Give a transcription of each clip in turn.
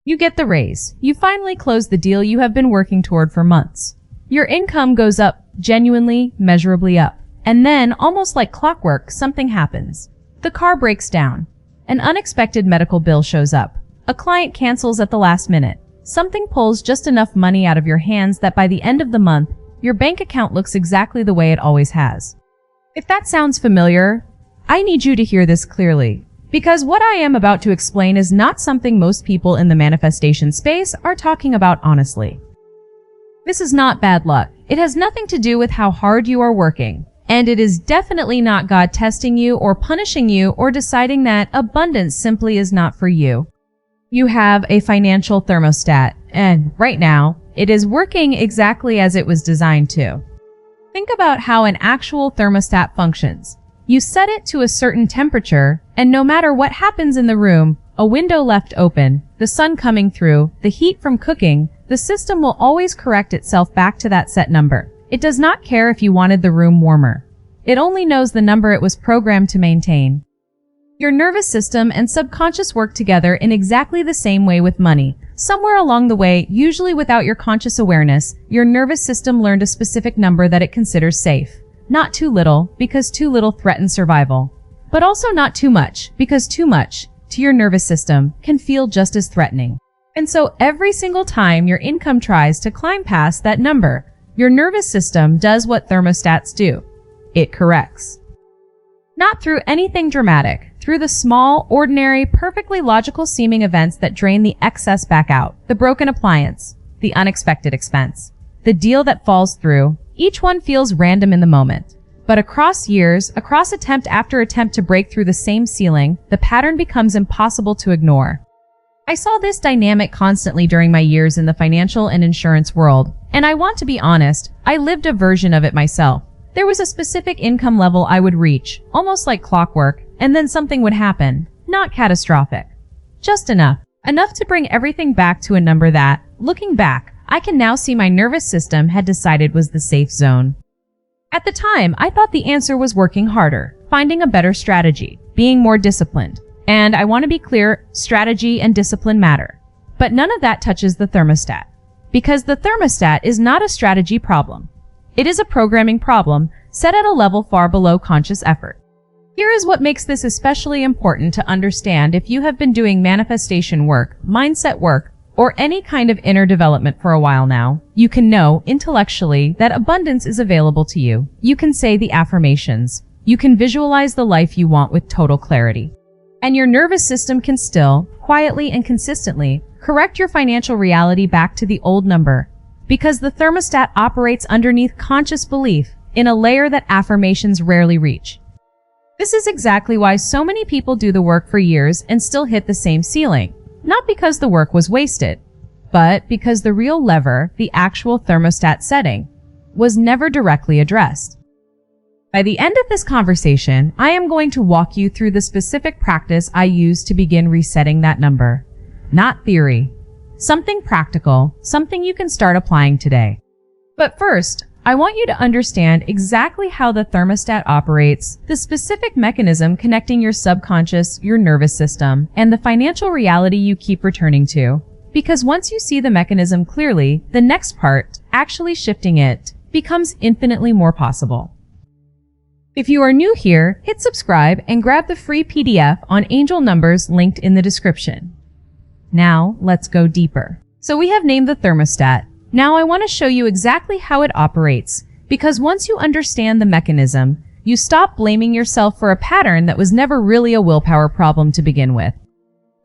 You get the raise. You finally close the deal you have been working toward for months. Your income goes up, genuinely, measurably up. And then, almost like clockwork, something happens. The car breaks down. An unexpected medical bill shows up. A client cancels at the last minute. Something pulls just enough money out of your hands that by the end of the month, your bank account looks exactly the way it always has. If that sounds familiar, I need you to hear this clearly, because what I am about to explain is not something most people in the manifestation space are talking about honestly. This is not bad luck. It has nothing to do with how hard you are working. And it is definitely not God testing you or punishing you or deciding that abundance simply is not for you. You have a financial thermostat, and right now, it is working exactly as it was designed to. Think about how an actual thermostat functions. You set it to a certain temperature, and no matter what happens in the room, a window left open, the sun coming through, the heat from cooking, the system will always correct itself back to that set number. It does not care if you wanted the room warmer. It only knows the number it was programmed to maintain. Your nervous system and subconscious work together in exactly the same way with money. Somewhere along the way, usually without your conscious awareness, your nervous system learned a specific number that it considers safe. Not too little, because too little threatens survival. But also not too much, because too much, to your nervous system, can feel just as threatening. And so every single time your income tries to climb past that number, your nervous system does what thermostats do. It corrects. Not through anything dramatic, through the small, ordinary, perfectly logical seeming events that drain the excess back out, the broken appliance, the unexpected expense, the deal that falls through. Each one feels random in the moment. But across years, across attempt after attempt to break through the same ceiling, the pattern becomes impossible to ignore. I saw this dynamic constantly during my years in the financial and insurance world, and I want to be honest, I lived a version of it myself. There was a specific income level I would reach, almost like clockwork, and then something would happen. Not catastrophic. Just enough. Enough to bring everything back to a number that, looking back, I can now see my nervous system had decided was the safe zone. At the time, I thought the answer was working harder, finding a better strategy, being more disciplined. And I want to be clear, strategy and discipline matter. But none of that touches the thermostat. Because the thermostat is not a strategy problem. It is a programming problem set at a level far below conscious effort. Here is what makes this especially important to understand if you have been doing manifestation work, mindset work, or any kind of inner development for a while now. You can know intellectually that abundance is available to you. You can say the affirmations. You can visualize the life you want with total clarity. And your nervous system can still, quietly and consistently, correct your financial reality back to the old number. Because the thermostat operates underneath conscious belief in a layer that affirmations rarely reach. This is exactly why so many people do the work for years and still hit the same ceiling. Not because the work was wasted, but because the real lever, the actual thermostat setting, was never directly addressed. By the end of this conversation, I am going to walk you through the specific practice I use to begin resetting that number. Not theory. Something practical, something you can start applying today. But first, I want you to understand exactly how the thermostat operates, the specific mechanism connecting your subconscious, your nervous system, and the financial reality you keep returning to. Because once you see the mechanism clearly, the next part, actually shifting it, becomes infinitely more possible. If you are new here, hit subscribe and grab the free PDF on angel numbers linked in the description. Now, let's go deeper. So we have named the thermostat. Now I want to show you exactly how it operates, because once you understand the mechanism, you stop blaming yourself for a pattern that was never really a willpower problem to begin with.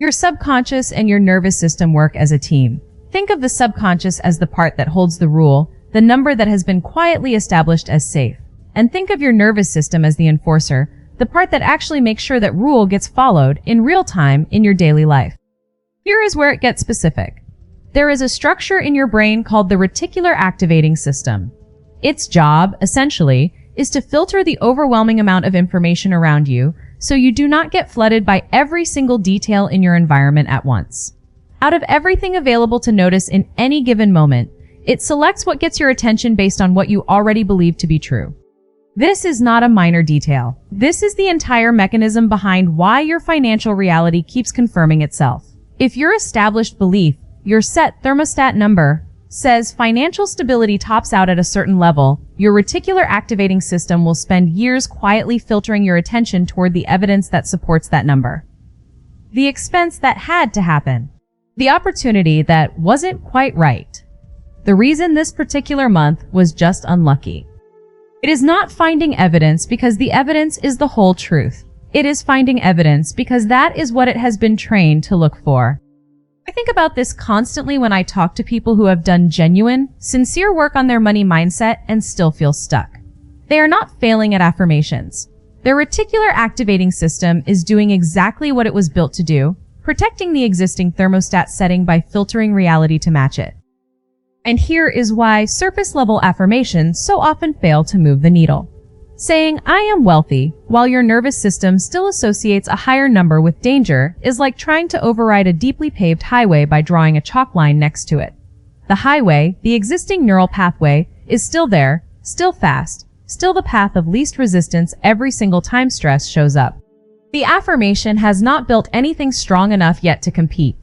Your subconscious and your nervous system work as a team. Think of the subconscious as the part that holds the rule, the number that has been quietly established as safe. And think of your nervous system as the enforcer, the part that actually makes sure that rule gets followed in real time in your daily life. Here is where it gets specific. There is a structure in your brain called the reticular activating system. Its job, essentially, is to filter the overwhelming amount of information around you so you do not get flooded by every single detail in your environment at once. Out of everything available to notice in any given moment, it selects what gets your attention based on what you already believe to be true. This is not a minor detail. This is the entire mechanism behind why your financial reality keeps confirming itself. If your established belief, your set thermostat number, says financial stability tops out at a certain level, your reticular activating system will spend years quietly filtering your attention toward the evidence that supports that number. The expense that had to happen. The opportunity that wasn't quite right. The reason this particular month was just unlucky. It is not finding evidence because the evidence is the whole truth. It is finding evidence because that is what it has been trained to look for. I think about this constantly when I talk to people who have done genuine, sincere work on their money mindset and still feel stuck. They are not failing at affirmations. Their reticular activating system is doing exactly what it was built to do, protecting the existing thermostat setting by filtering reality to match it. And here is why surface-level affirmations so often fail to move the needle. Saying, "I am wealthy," while your nervous system still associates a higher number with danger, is like trying to override a deeply paved highway by drawing a chalk line next to it. The highway, the existing neural pathway, is still there, still fast, still the path of least resistance every single time stress shows up. The affirmation has not built anything strong enough yet to compete.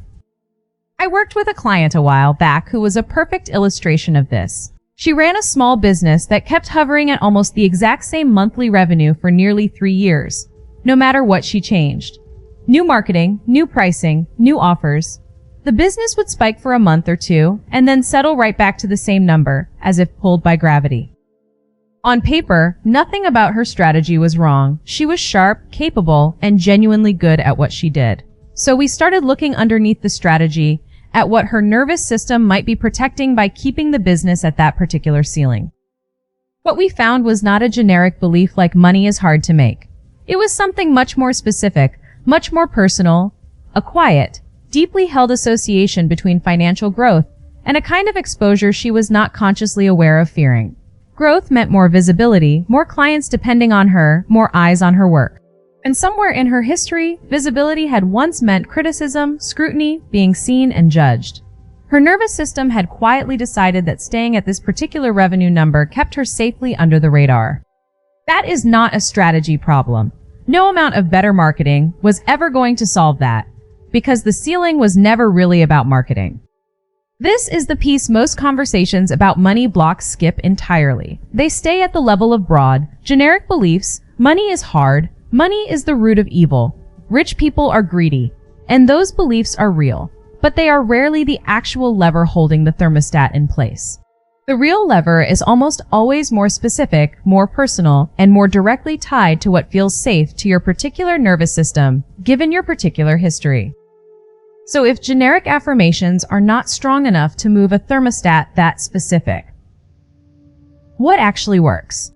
I worked with a client a while back who was a perfect illustration of this. She ran a small business that kept hovering at almost the exact same monthly revenue for nearly 3 years, no matter what she changed. New marketing, new pricing, new offers. The business would spike for a month or two and then settle right back to the same number, as if pulled by gravity. On paper, nothing about her strategy was wrong. She was sharp, capable, and genuinely good at what she did. So we started looking underneath the strategy at what her nervous system might be protecting by keeping the business at that particular ceiling. What we found was not a generic belief like money is hard to make. It was something much more specific, much more personal, a quiet, deeply held association between financial growth and a kind of exposure she was not consciously aware of fearing. Growth meant more visibility, more clients depending on her, more eyes on her work. And somewhere in her history, visibility had once meant criticism, scrutiny, being seen and judged. Her nervous system had quietly decided that staying at this particular revenue number kept her safely under the radar. That is not a strategy problem. No amount of better marketing was ever going to solve that, because the ceiling was never really about marketing. This is the piece most conversations about money blocks skip entirely. They stay at the level of broad, generic beliefs. Money is hard. Money is the root of evil. Rich people are greedy. And those beliefs are real. But they are rarely the actual lever holding the thermostat in place. The real lever is almost always more specific, more personal, and more directly tied to what feels safe to your particular nervous system, given your particular history. So if generic affirmations are not strong enough to move a thermostat that specific, what actually works?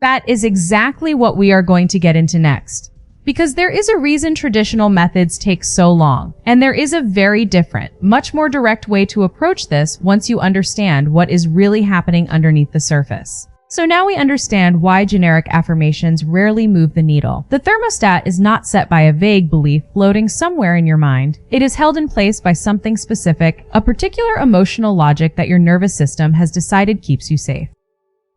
That is exactly what we are going to get into next. Because there is a reason traditional methods take so long, and there is a very different, much more direct way to approach this once you understand what is really happening underneath the surface. So now we understand why generic affirmations rarely move the needle. The thermostat is not set by a vague belief floating somewhere in your mind. It is held in place by something specific, a particular emotional logic that your nervous system has decided keeps you safe.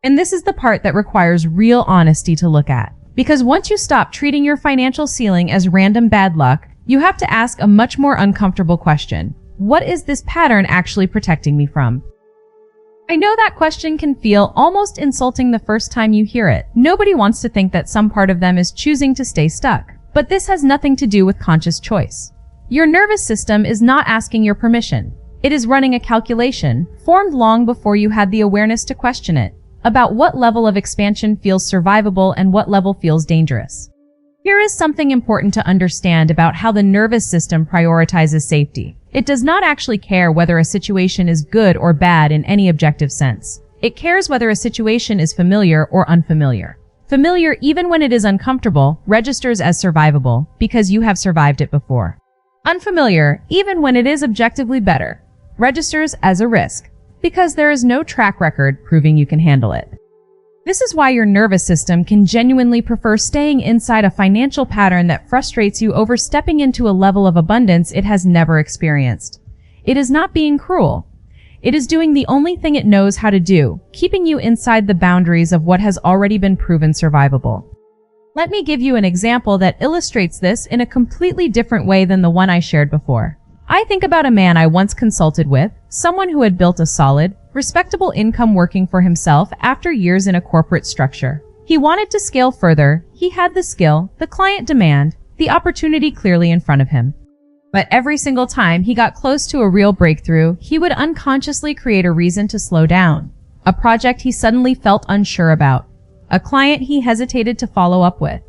And this is the part that requires real honesty to look at. Because once you stop treating your financial ceiling as random bad luck, you have to ask a much more uncomfortable question. What is this pattern actually protecting me from? I know that question can feel almost insulting the first time you hear it. Nobody wants to think that some part of them is choosing to stay stuck. But this has nothing to do with conscious choice. Your nervous system is not asking your permission. It is running a calculation, formed long before you had the awareness to question it, about what level of expansion feels survivable and what level feels dangerous. Here is something important to understand about how the nervous system prioritizes safety. It does not actually care whether a situation is good or bad in any objective sense. It cares whether a situation is familiar or unfamiliar. Familiar, even when it is uncomfortable, registers as survivable because you have survived it before. Unfamiliar, even when it is objectively better, registers as a risk because there is no track record proving you can handle it. This is why your nervous system can genuinely prefer staying inside a financial pattern that frustrates you over stepping into a level of abundance it has never experienced. It is not being cruel. It is doing the only thing it knows how to do, keeping you inside the boundaries of what has already been proven survivable. Let me give you an example that illustrates this in a completely different way than the one I shared before. I think about a man I once consulted with, someone who had built a solid, respectable income working for himself after years in a corporate structure. He wanted to scale further. He had the skill, the client demand, the opportunity clearly in front of him. But every single time he got close to a real breakthrough, he would unconsciously create a reason to slow down. A project he suddenly felt unsure about. A client he hesitated to follow up with.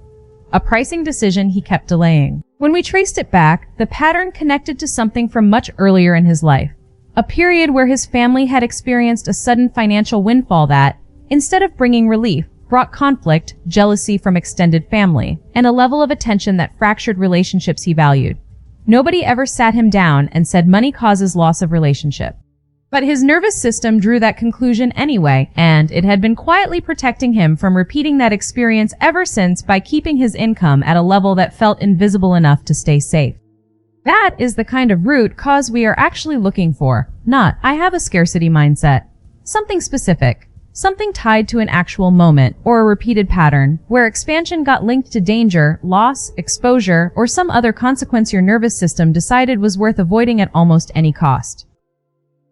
A pricing decision he kept delaying. When we traced it back, the pattern connected to something from much earlier in his life. A period where his family had experienced a sudden financial windfall that, instead of bringing relief, brought conflict, jealousy from extended family, and a level of attention that fractured relationships he valued. Nobody ever sat him down and said money causes loss of relationship. But his nervous system drew that conclusion anyway, and it had been quietly protecting him from repeating that experience ever since by keeping his income at a level that felt invisible enough to stay safe. That is the kind of root cause we are actually looking for, not, I have a scarcity mindset. Something specific, something tied to an actual moment or a repeated pattern where expansion got linked to danger, loss, exposure, or some other consequence your nervous system decided was worth avoiding at almost any cost.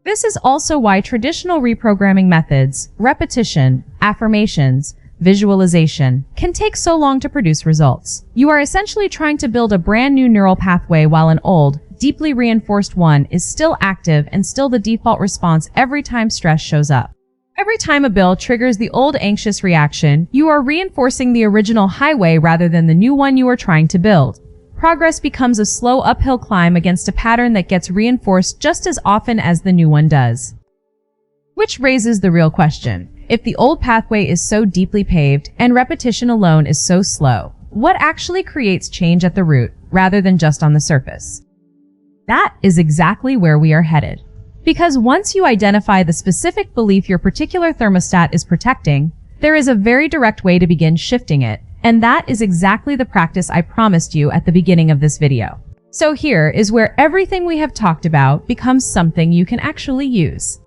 This is also why traditional reprogramming methods, repetition, affirmations, visualization, can take so long to produce results. You are essentially trying to build a brand new neural pathway while an old, deeply reinforced one is still active and still the default response every time stress shows up. Every time a bill triggers the old anxious reaction, you are reinforcing the original highway rather than the new one you are trying to build. Progress becomes a slow uphill climb against a pattern that gets reinforced just as often as the new one does. Which raises the real question. If the old pathway is so deeply paved and repetition alone is so slow, what actually creates change at the root rather than just on the surface? That is exactly where we are headed. Because once you identify the specific belief your particular thermostat is protecting, there is a very direct way to begin shifting it. And that is exactly the practice I promised you at the beginning of this video. So here is where everything we have talked about becomes something you can actually use.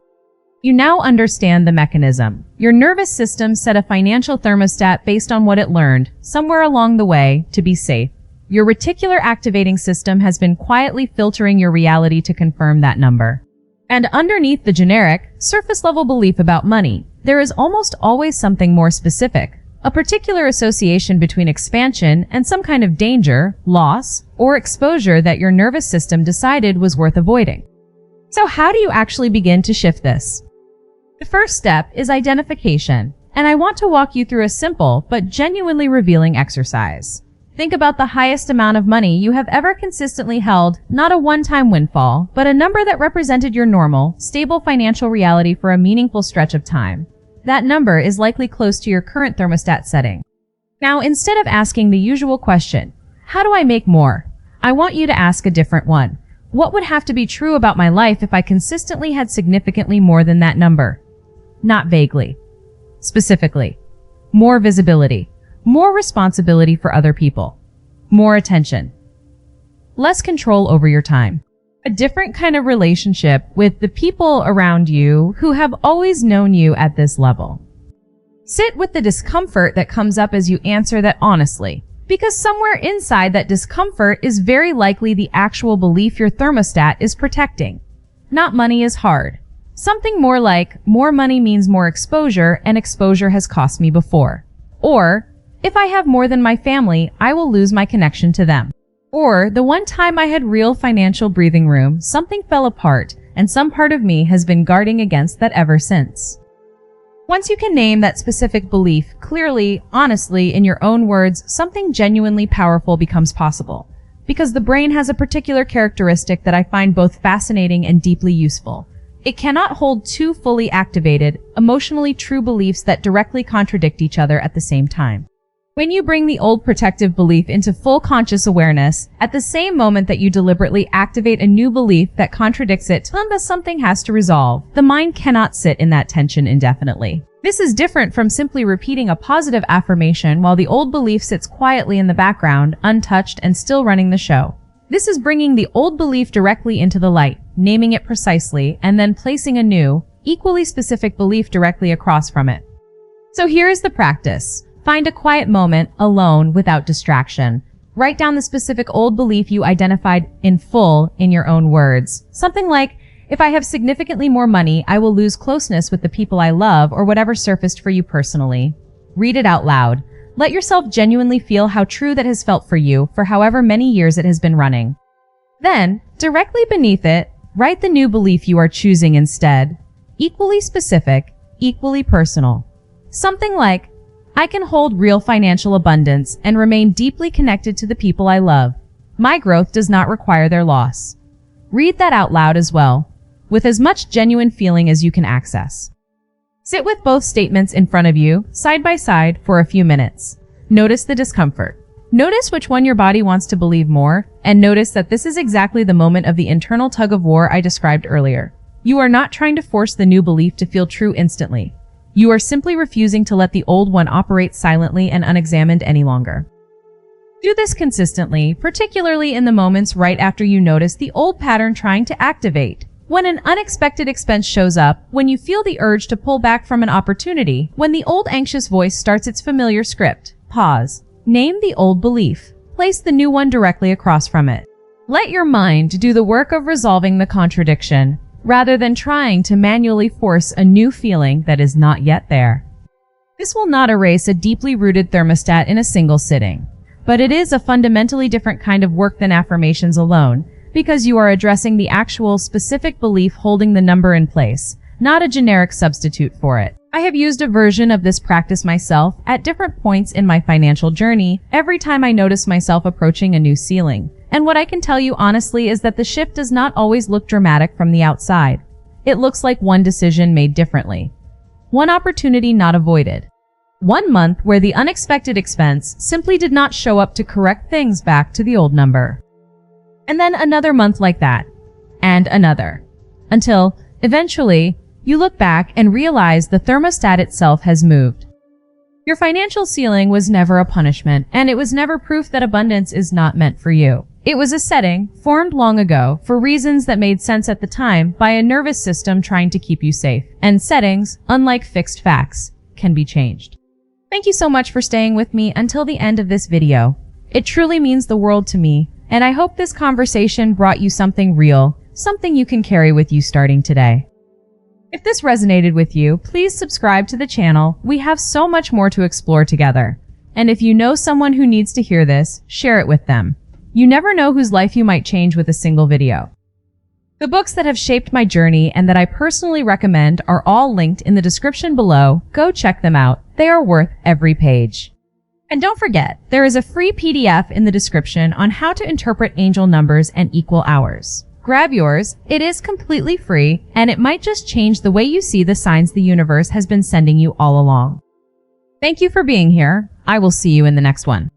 You now understand the mechanism. Your nervous system set a financial thermostat based on what it learned, somewhere along the way, to be safe. Your reticular activating system has been quietly filtering your reality to confirm that number. And underneath the generic, surface-level belief about money, there is almost always something more specific. A particular association between expansion and some kind of danger, loss, or exposure that your nervous system decided was worth avoiding. So how do you actually begin to shift this? The first step is identification, and I want to walk you through a simple but genuinely revealing exercise. Think about the highest amount of money you have ever consistently held, not a one-time windfall, but a number that represented your normal, stable financial reality for a meaningful stretch of time. That number is likely close to your current thermostat setting. Now, instead of asking the usual question, how do I make more? I want you to ask a different one. What would have to be true about my life if I consistently had significantly more than that number? Not vaguely. Specifically. More visibility. More responsibility for other people. More attention. Less control over your time. A different kind of relationship with the people around you who have always known you at this level. Sit with the discomfort that comes up as you answer that honestly, because somewhere inside that discomfort is very likely the actual belief your thermostat is protecting. Not money is hard. Something more like, more money means more exposure, and exposure has cost me before. Or, if I have more than my family, I will lose my connection to them. Or, the one time I had real financial breathing room, something fell apart, and some part of me has been guarding against that ever since. Once you can name that specific belief clearly, honestly, in your own words, something genuinely powerful becomes possible. Because the brain has a particular characteristic that I find both fascinating and deeply useful. It cannot hold two fully activated, emotionally true beliefs that directly contradict each other at the same time. When you bring the old protective belief into full conscious awareness, at the same moment that you deliberately activate a new belief that contradicts it, something has to resolve. The mind cannot sit in that tension indefinitely. This is different from simply repeating a positive affirmation while the old belief sits quietly in the background, untouched and still running the show. This is bringing the old belief directly into the light, naming it precisely, and then placing a new, equally specific belief directly across from it. So here is the practice. Find a quiet moment, alone, without distraction. Write down the specific old belief you identified in full in your own words. Something like, if I have significantly more money, I will lose closeness with the people I love, or whatever surfaced for you personally. Read it out loud. Let yourself genuinely feel how true that has felt for you for however many years it has been running. Then, directly beneath it, write the new belief you are choosing instead. Equally specific, equally personal. Something like, I can hold real financial abundance and remain deeply connected to the people I love. My growth does not require their loss. Read that out loud as well, with as much genuine feeling as you can access. Sit with both statements in front of you, side by side, for a few minutes. Notice the discomfort. Notice which one your body wants to believe more, and notice that this is exactly the moment of the internal tug of war I described earlier. You are not trying to force the new belief to feel true instantly. You are simply refusing to let the old one operate silently and unexamined any longer. Do this consistently, particularly in the moments right after you notice the old pattern trying to activate. When an unexpected expense shows up, when you feel the urge to pull back from an opportunity, when the old anxious voice starts its familiar script, pause. Name the old belief. Place the new one directly across from it. Let your mind do the work of resolving the contradiction, rather than trying to manually force a new feeling that is not yet there. This will not erase a deeply rooted thermostat in a single sitting, but it is a fundamentally different kind of work than affirmations alone, because you are addressing the actual specific belief holding the number in place, not a generic substitute for it. I have used a version of this practice myself at different points in my financial journey every time I notice myself approaching a new ceiling. And what I can tell you honestly is that the shift does not always look dramatic from the outside. It looks like one decision made differently. One opportunity not avoided. 1 month where the unexpected expense simply did not show up to correct things back to the old number. And then another month like that. And another. Until, eventually, you look back and realize the thermostat itself has moved. Your financial ceiling was never a punishment, and it was never proof that abundance is not meant for you. It was a setting, formed long ago, for reasons that made sense at the time by a nervous system trying to keep you safe. And settings, unlike fixed facts, can be changed. Thank you so much for staying with me until the end of this video. It truly means the world to me, and I hope this conversation brought you something real, something you can carry with you starting today. If this resonated with you, please subscribe to the channel. We have so much more to explore together. And if you know someone who needs to hear this, share it with them. You never know whose life you might change with a single video. The books that have shaped my journey and that I personally recommend are all linked in the description below. Go check them out. They are worth every page. And don't forget, there is a free PDF in the description on how to interpret angel numbers and equal hours. Grab yours. It is completely free, and it might just change the way you see the signs the universe has been sending you all along. Thank you for being here. I will see you in the next one.